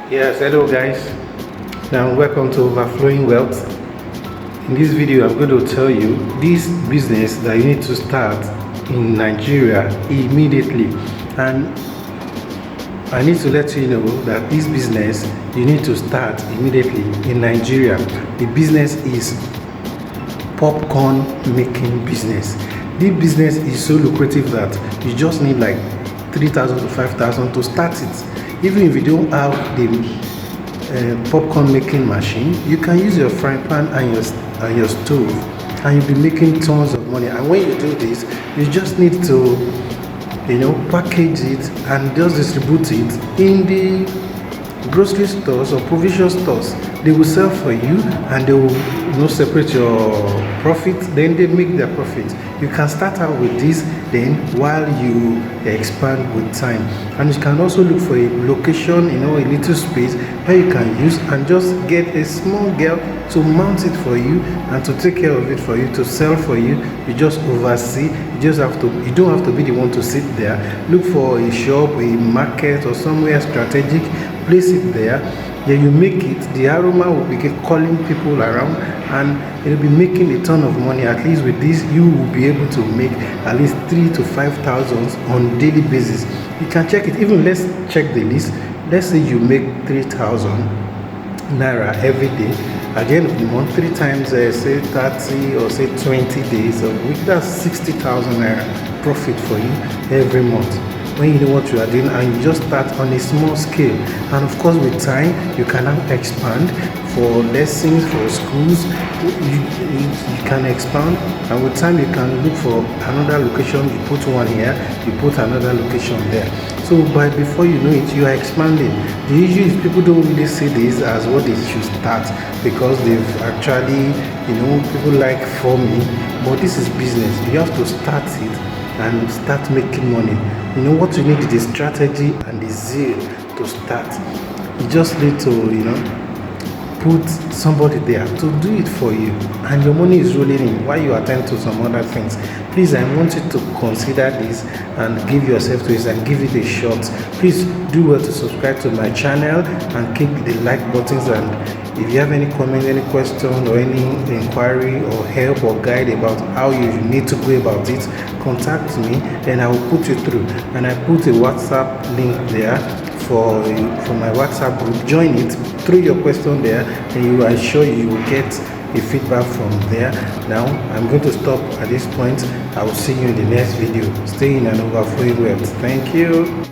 Yes, hello guys. Now welcome to Overflowing Wealth. In this video, I'm going to tell you this business that you need to start in Nigeria immediately. And I need to let you know that this business you need to start immediately in Nigeria. The business is popcorn making business. This business is so lucrative that you just need like 3,000 to 5,000 to start it. Even if you don't have the popcorn making machine, you can use your frying pan and your stove, and you'll be making tons of money. And when you do this, you just need to package it and just distribute it in the grocery stores or provision stores. They will sell for you, and they will separate your profit, then they make their profit. You can start out with this, then while you expand with time. And you can also look for a location, a little space where you can use, and just get a small girl to mount it for you and to take care of it for you, to sell for you. You just oversee. You don't have to be the one to sit there. Look for a shop, a market, or somewhere strategic, place it there. Then you make it, the aroma will be calling people around, and it'll be making a ton of money. At least with this, you will be able to make at least 3,000 to 5,000 on daily basis. You can check it. Even let's check the list. Let's say you make 3,000 naira every day. At the end of the month, 3 times say 30 or say 20 days a week, that's 60,000 naira profit for you every month. When you know what you are doing, and you just start on a small scale. And of course, with time, you can now expand for lessons, for schools. You can expand, and with time, you can look for another location. You put one here, you put another location there. So before you know it, you are expanding. The issue is people don't really see this as what they should start, because they've actually, people like farming, but this is business. You have to start it and start making money. What you need is the strategy and the zeal to start. You just need to put somebody there to do it for you, and your money is rolling in while you attend to some other things. Please, I want you to consider this and give yourself to this and give it a shot. Please do well to subscribe to my channel and click the like buttons. And if you have any comment, any question, or any inquiry or help or guide about how you need to go about it, contact me, then I will put you through. And I put a WhatsApp link there for my WhatsApp group. Join it, throw your question there, and I assure you will get a feedback from there. Now I'm going to stop at this point. I will see you in the next video. Stay in an overflowing wealth. Thank you.